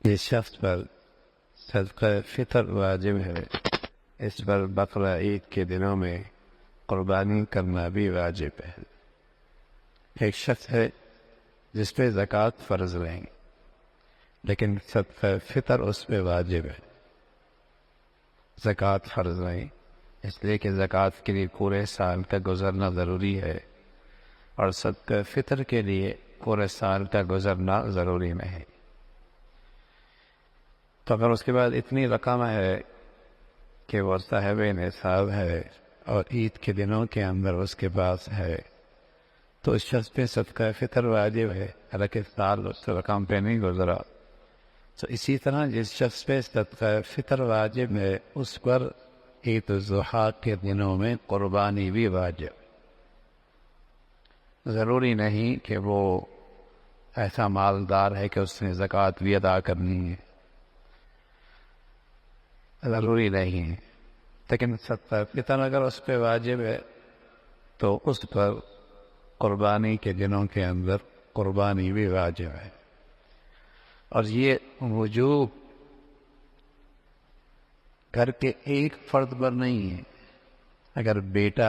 جس شخص پر صدقہ فطر واجب ہے اس پر بقرہ عید کے دنوں میں قربانی کرنا بھی واجب ہے۔ ایک شخص ہے جس پہ زکوٰۃ فرض نہیں، لیکن صدقہ فطر اس پہ واجب ہے، زکوٰۃ فرض نہیں، اس لیے کہ زکوٰۃ کے لیے پورے سال کا گزرنا ضروری ہے، اور صدقہ فطر کے لیے پورے سال کا گزرنا ضروری نہیں۔ تو اگر اس کے بعد اتنی رقم ہے کہ وہ صاحب نصاب ہے اور عید کے دنوں کے اندر اس کے پاس ہے، تو اس شخص پہ صدقہ فطر واجب ہے، حالانکہ سال اس رقم پہ نہیں گزرا۔ تو اسی طرح جس شخص پہ صدقہ فطر واجب ہے اس پر عید الاضحیٰ کے دنوں میں قربانی بھی واجب۔ ضروری نہیں کہ وہ ایسا مالدار ہے کہ اس نے زکوٰۃ بھی ادا کرنی ہے، ضروری نہیں ہے، لیکن صدقہ فطر اگر اس پہ واجب ہے تو اس پر قربانی کے دنوں کے اندر قربانی بھی واجب ہے۔ اور یہ وجوب گھر کے ایک فرد پر نہیں ہے۔ اگر بیٹا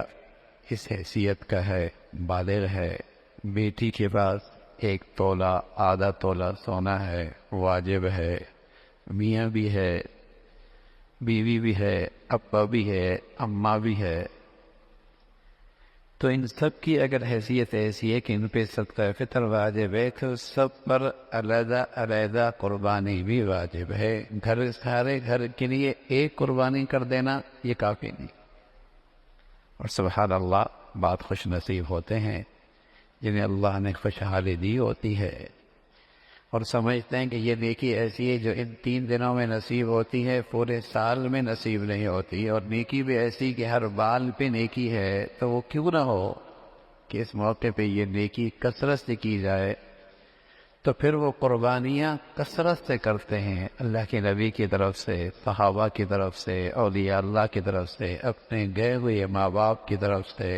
اس حیثیت کا ہے، بالغ ہے، بیٹی کے پاس 1 تولہ آدھا تولہ سونا ہے، واجب ہے، میاں بھی ہے، بیوی بھی ہے، ابا بھی ہے، اماں بھی ہے، تو ان سب کی اگر حیثیت ایسی ہے کہ ان پہ صدقہ فطر واجب ہے تو سب پر علیحدہ علیحدہ قربانی بھی واجب ہے۔ سارے گھر کے لیے ایک قربانی کر دینا یہ کافی نہیں۔ اور سبحان اللہ، بات خوش نصیب ہوتے ہیں جنہیں اللہ نے خوشحالی دی ہوتی ہے اور سمجھتے ہیں کہ یہ نیکی ایسی ہے جو ان 3 دنوں میں نصیب ہوتی ہے، پورے سال میں نصیب نہیں ہوتی، اور نیکی بھی ایسی کہ ہر بال پہ نیکی ہے، تو وہ کیوں نہ ہو کہ اس موقع پہ یہ نیکی کثرت سے کی جائے۔ تو پھر وہ قربانیاں کثرت سے کرتے ہیں، اللہ کے نبی کی طرف سے، صحابہ کی طرف سے، اولیاء اللہ کی طرف سے، اپنے گئے ہوئے ماں باپ کی طرف سے،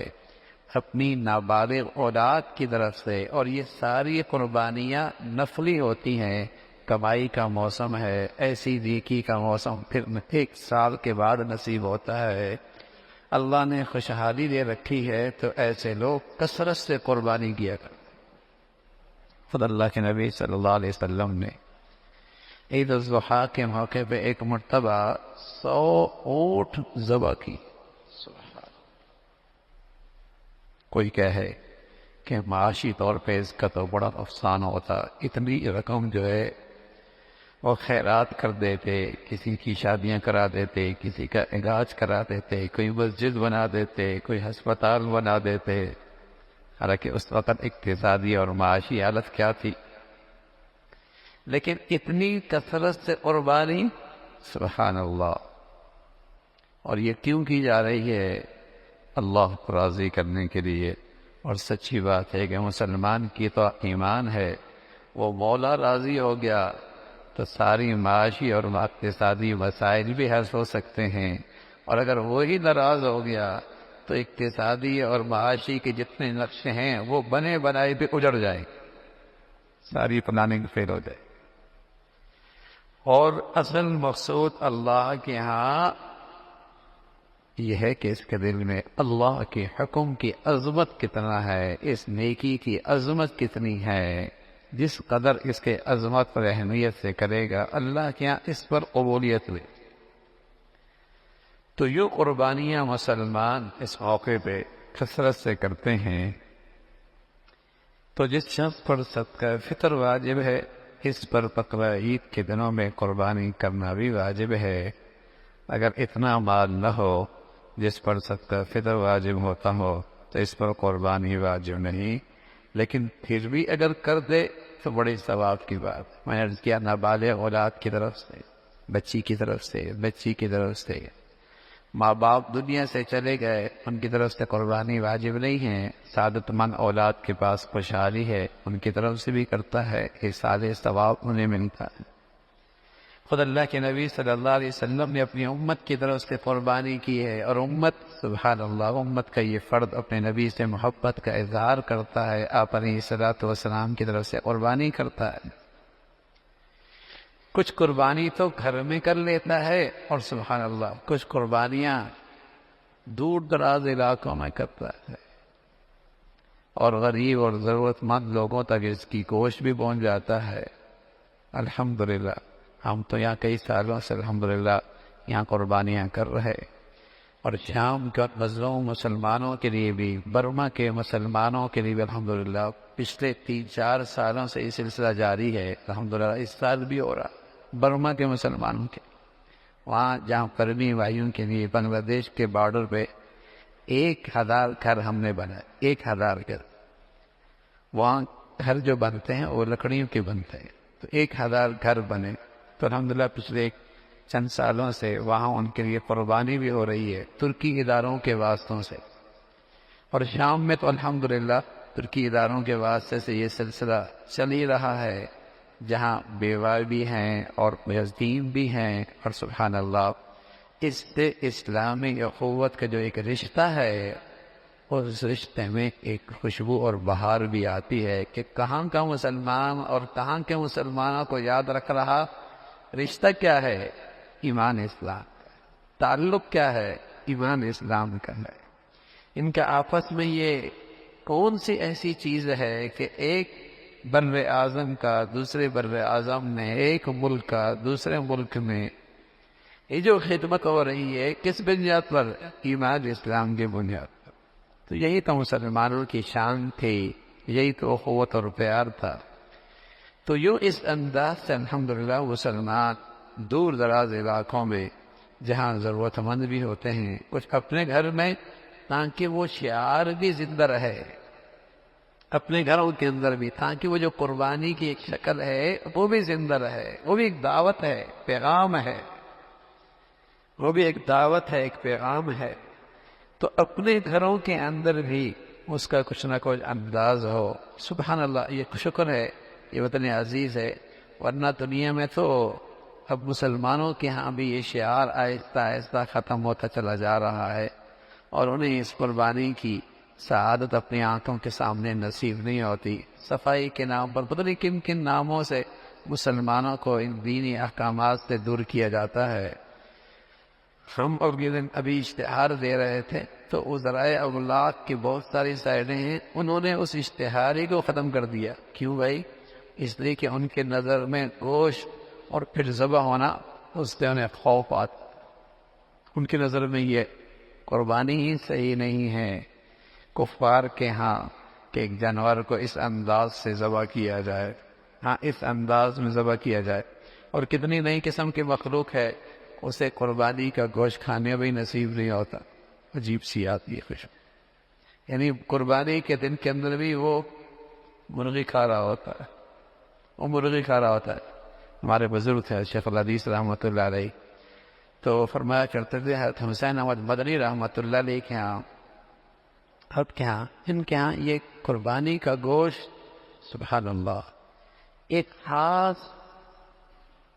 اپنی نابالغ اولاد کی طرف سے، اور یہ ساری قربانیاں نفلی ہوتی ہیں۔ کمائی کا موسم ہے، ایسی نیکی کا موسم پھر 1 سال کے بعد نصیب ہوتا ہے۔ اللہ نے خوشحالی دے رکھی ہے تو ایسے لوگ کثرت سے قربانی کیا کرتے۔ خود اللہ کے نبی صلی اللہ علیہ وسلم نے عید الاضحیٰ کے موقع پہ ایک مرتبہ 100 اونٹ ذبح کی۔ کوئی کہے کہ معاشی طور پہ اس کا تو بڑا افسانہ ہوتا، اتنی رقم جو ہے وہ خیرات کر دیتے، کسی کی شادیاں کرا دیتے، کسی کا علاج کرا دیتے، کوئی مسجد بنا دیتے، کوئی ہسپتال بنا دیتے، حالانکہ اس وقت اقتصادی اور معاشی حالت کیا تھی، لیکن اتنی کثرت سے قربانی، سبحان اللہ۔ اور یہ کیوں کی جا رہی ہے؟ اللہ کو راضی کرنے کے لیے۔ اور سچی بات ہے کہ مسلمان کی تو ایمان ہے، وہ مولا راضی ہو گیا تو ساری معاشی اور اقتصادی مسائل بھی حل ہو سکتے ہیں، اور اگر وہی ناراض ہو گیا تو اقتصادی اور معاشی کے جتنے نقشے ہیں وہ بنے بنائے بھی اجڑ جائیں، ساری پلاننگ فیل ہو جائے۔ اور اصل مقصود اللہ کے ہاں یہ ہے کہ اس کے دل میں اللہ کے حکم کی عظمت کتنا ہے، اس نیکی کی عظمت کتنی ہے، جس قدر اس کے عظمت پر اہمیت سے کرے گا اللہ کے ہاں اس پر قبولیت ہوئی۔ تو یہ قربانیاں مسلمان اس موقع پہ کثرت سے کرتے ہیں۔ تو جس شخص پر صدقہ فطر واجب ہے اس پر بقرہ عید کے دنوں میں قربانی کرنا بھی واجب ہے۔ اگر اتنا مال نہ ہو جس پر صدقہ فطر واجب ہوتا ہو تو اس پر قربانی واجب نہیں، لیکن پھر بھی اگر کر دے تو بڑی ثواب کی بات۔ میں نے عرض کیا، نابالغ اولاد کی طرف سے، بچی کی طرف سے، بچی کی طرف سے، ماں باپ دنیا سے چلے گئے ان کی طرف سے قربانی واجب نہیں ہے، سعادت مند اولاد کے پاس خوشحالی ہے ان کی طرف سے بھی کرتا ہے، ایصال ثواب انہیں ملتا ہے۔ خود اللہ کے نبی صلی اللہ علیہ وسلم نے اپنی امت کی طرف سے قربانی کی ہے، اور امت، سبحان اللہ، امت کا یہ فرد اپنے نبی سے محبت کا اظہار کرتا ہے، آپ علیہ الصلوۃ والسلام کی طرف سے قربانی کرتا ہے۔ کچھ قربانی تو گھر میں کر لیتا ہے، اور سبحان اللہ کچھ قربانیاں دور دراز علاقوں میں کرتا ہے، اور غریب اور ضرورت مند لوگوں تک اس کی گوشت بھی پہنچ جاتا ہے۔ الحمدللہ ہم تو یہاں کئی سالوں سے الحمدللہ یہاں قربانیاں کر رہے، اور شام کے مظلوم مسلمانوں کے لیے بھی، برما کے مسلمانوں کے لیے بھی الحمدللہ پچھلے 3-4 سالوں سے یہ سلسلہ جاری ہے۔ الحمدللہ اس سال بھی ہو رہا، برما کے مسلمانوں کے وہاں جہاں برمی بھائیوں کے لیے بنگلہ دیش کے بارڈر پہ 1000 گھر ہم نے بنائے، 1000 گھر۔ وہاں گھر جو بنتے ہیں وہ لکڑیوں کے بنتے ہیں، تو 1000 گھر بنے۔ تو الحمدللہ پچھلے چند سالوں سے وہاں ان کے لیے قربانی بھی ہو رہی ہے ترکی اداروں کے واسطوں سے، اور شام میں تو الحمدللہ ترکی اداروں کے واسطے سے یہ سلسلہ چل ہی رہا ہے، جہاں بیوہ بھی ہیں اور یتیم بھی ہیں، اور سبحان اللہ اس سے اسلامی اخوت کا جو ایک رشتہ ہے، اس رشتے میں ایک خوشبو اور بہار بھی آتی ہے کہ کہاں کا مسلمان اور کہاں کے مسلمانوں کو یاد رکھ رہا۔ رشتہ کیا ہے؟ ایمان اسلام کا۔ تعلق کیا ہے؟ ایمان اسلام کا ہے۔ ان کا آپس میں یہ کون سی ایسی چیز ہے کہ ایک بر اعظم کا دوسرے بر اعظم نے، ایک ملک کا دوسرے ملک میں، یہ جو خدمت ہو رہی ہے کس بنیاد پر؟ ایمان اسلام کی بنیاد پر۔ تو یہی تو مسلمانوں کی شان تھی، یہی تو اخوت اور پیار تھا۔ تو یوں اس انداز سے الحمدللہ مسلمان دور دراز علاقوں میں جہاں ضرورت مند بھی ہوتے ہیں، کچھ اپنے گھر میں، تاکہ وہ شعار بھی زندہ رہے اپنے گھروں کے اندر بھی، تاکہ وہ جو قربانی کی ایک شکل ہے وہ بھی زندہ رہے، وہ بھی ایک دعوت ہے، پیغام ہے، وہ بھی ایک دعوت ہے، ایک پیغام ہے۔ تو اپنے گھروں کے اندر بھی اس کا کچھ نہ کچھ انداز ہو۔ سبحان اللہ، یہ شکر ہے، یہ وطن عزیز ہے، ورنہ دنیا میں تو اب مسلمانوں کے ہاں بھی یہ شعار آہستہ آہستہ ختم ہوتا چلا جا رہا ہے، اور انہیں اس قربانی کی سعادت اپنی آنکھوں کے سامنے نصیب نہیں ہوتی۔ صفائی کے نام پر پتہ نہیں کن کن ناموں سے مسلمانوں کو ان دینی احکامات سے دور کیا جاتا ہے۔ ہم ابھی اشتہار دے رہے تھے تو ذرائع ابلاغ کی بہت ساری سائٹیں ہیں، انہوں نے اس اشتہاری کو ختم کر دیا۔ کیوں بھائی؟ اس لیے کہ ان کے نظر میں گوشت اور پھر ذبح ہونا اس سے انہیں خوف آتا، ان کی نظر میں یہ قربانی ہی صحیح نہیں ہے کفار کے ہاں کہ ایک جانور کو اس انداز سے ذبح کیا جائے، ہاں اس انداز میں ذبح کیا جائے۔ اور کتنی نئی قسم کی مخلوق ہے، اسے قربانی کا گوشت کھانے بھی نصیب نہیں ہوتا، عجیب سی آتی ہے خوشبو، یعنی قربانی کے دن کے اندر بھی وہ مرغی کھا رہا ہوتا ہے، وہ مرغی کھا رہا ہوتا ہے۔ ہمارے بزرگ تھے شیخ الحدیث رحمۃ اللہ علیہ، تو فرمایا کرتے تھے حضرت حسین احمد مدنی رحمۃ اللہ علیہ کے ہاں، اب کیا ان کے ہاں یہ قربانی کا گوشت سبحان اللہ ایک خاص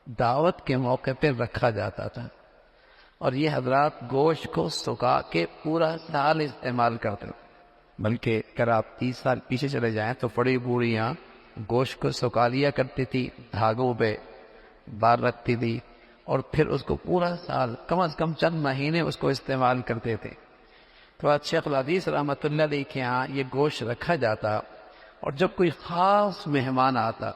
دعوت کے موقع پہ رکھا جاتا تھا، اور یہ حضرات گوشت کو سکھا کے پورا سال استعمال کرتے تھے۔ بلکہ اگر آپ 30 سال پیچھے چلے جائیں تو بڑی بوڑھیاں گوشت کو سکھا لیا کرتی تھی، دھاگوں پہ بار رکھتی تھی، اور پھر اس کو پورا سال کم از کم چند مہینے اس کو استعمال کرتے تھے۔ تو آج شیخ الحدیث رحمۃ اللہ علیہ کے یہاں یہ گوشت رکھا جاتا، اور جب کوئی خاص مہمان آتا،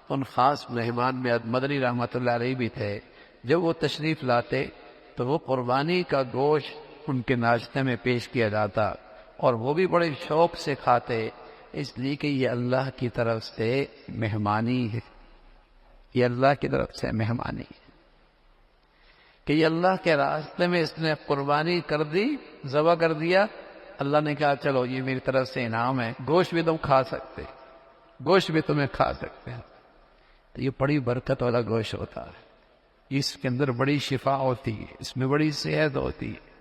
ان خاص مہمان میں مدنی رحمۃ اللہ علیہ بھی تھے، جب وہ تشریف لاتے تو وہ قربانی کا گوشت ان کے ناشتے میں پیش کیا جاتا، اور وہ بھی بڑے شوق سے کھاتے، اس لیے کہ یہ اللہ کی طرف سے مہمانی ہے، یہ اللہ کی طرف سے مہمانی ہے کہ یہ اللہ کے راستے میں اس نے قربانی کر دی، ذبح کر دیا، اللہ نے کہا چلو یہ میری طرف سے انعام ہے، گوشت بھی تم کھا سکتے، گوشت بھی تمہیں کھا سکتے ہیں۔ تو یہ بڑی برکت والا گوشت ہوتا ہے، اس کے اندر بڑی شفا ہوتی ہے، اس میں بڑی صحت ہوتی ہے۔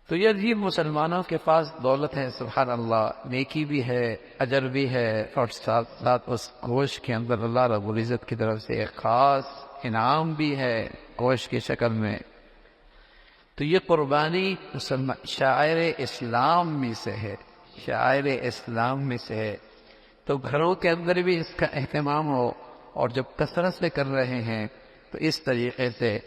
تو یہ عجیب مسلمانوں کے پاس دولت ہے، سبحان اللہ، نیکی بھی ہے، اجر بھی ہے، اور ساتھ ساتھ اس گوشت کے اندر اللہ رب العزت کی طرف سے ایک خاص انعام بھی ہے گوشت کی شکل میں۔ تو یہ قربانی شاعر اسلام میں سے ہے، شاعر اسلام میں سے ہے۔ تو گھروں کے اندر بھی اس کا اہتمام ہو، اور جب کثرت سے کر رہے ہیں تو اس طریقے سے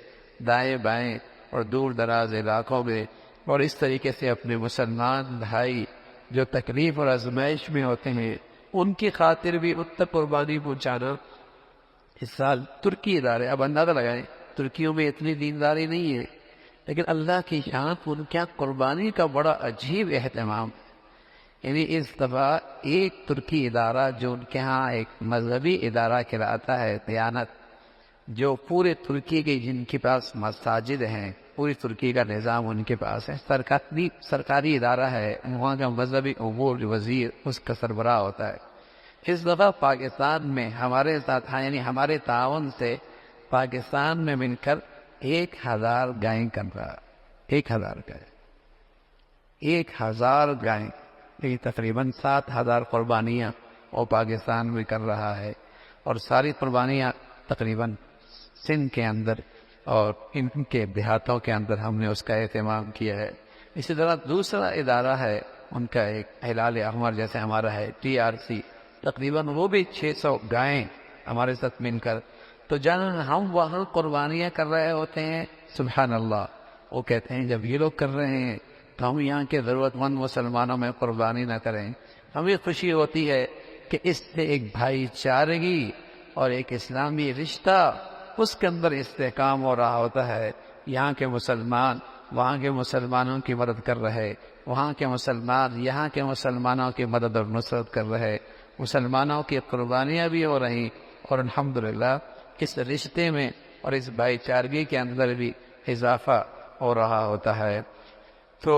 دائیں بائیں اور دور دراز علاقوں میں اور اس طریقے سے اپنے مسلمان بھائی جو تکلیف اور آزمائش میں ہوتے ہیں ان کی خاطر بھی ان تک قربانی پہنچانا. اس سال ترکی ادارے، اب اندازہ لگائیں، ترکیوں میں اتنی دینداری نہیں ہے، لیکن اللہ کی شان ان کے قربانی کا بڑا عجیب اہتمام. یعنی اس دفعہ ایک ترکی ادارہ جو ان کے ہاں ایک مذہبی ادارہ کہلاتا ہے دیانت، جو پورے ترکی کے جن کے پاس مساجد ہیں، پوری ترکی کا نظام ان کے پاس ہے، سرکاری ادارہ ہے، وہاں کا مذہبی امور وزیر اس کا سربراہ ہوتا ہے. اس دفعہ پاکستان میں ہمارے ساتھ یعنی ہمارے تعاون سے پاکستان میں مل کر 1000 گائیں کر رہا. 1000 گائیں، 1000 گائیں، یہ تقریباً 7000 قربانیاں وہ پاکستان میں کر رہا ہے. اور ساری قربانیاں تقریباً سندھ کے اندر اور ان کے دیہاتوں کے اندر ہم نے اس کا اہتمام کیا ہے. اسی طرح دوسرا ادارہ ہے ان کا ایک ہلال احمر جیسے ہمارا ہے TRC، تقریباً وہ بھی 600 گائیں ہمارے ساتھ مل کر. تو جب ہم وہاں قربانیاں کر رہے ہوتے ہیں سبحان اللہ، وہ کہتے ہیں جب یہ لوگ کر رہے ہیں تو ہم یہاں کے ضرورت مند مسلمانوں میں قربانی نہ کریں. ہمیں خوشی ہوتی ہے کہ اس سے ایک بھائی چارگی اور ایک اسلامی رشتہ اس کے اندر استحکام ہو رہا ہوتا ہے. یہاں کے مسلمان وہاں کے مسلمانوں کی مدد کر رہے، وہاں کے مسلمان یہاں کے مسلمانوں کی مدد اور نصرت کر رہے، مسلمانوں کی قربانیاں بھی ہو رہی، اور الحمدللہ اس رشتے میں اور اس بھائی چارگی کے اندر بھی اضافہ ہو رہا ہوتا ہے. تو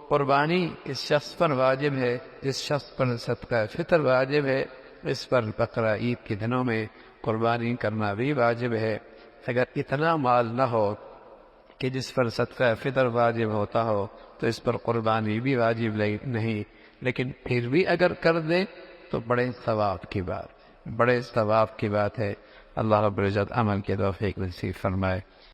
قربانی اس شخص پر واجب ہے جس شخص پر صدقہ فطر واجب ہے. اس پر بقرہ عید کے دنوں میں قربانی کرنا بھی واجب ہے. اگر اتنا مال نہ ہو کہ جس پر صدقہ فطر واجب ہوتا ہو تو اس پر قربانی بھی واجب نہیں، لیکن پھر بھی اگر کر دے تو بڑے ثواب کی بات ہے. اللہ رب العزت عمل کے توفیق نصیب فرمائے.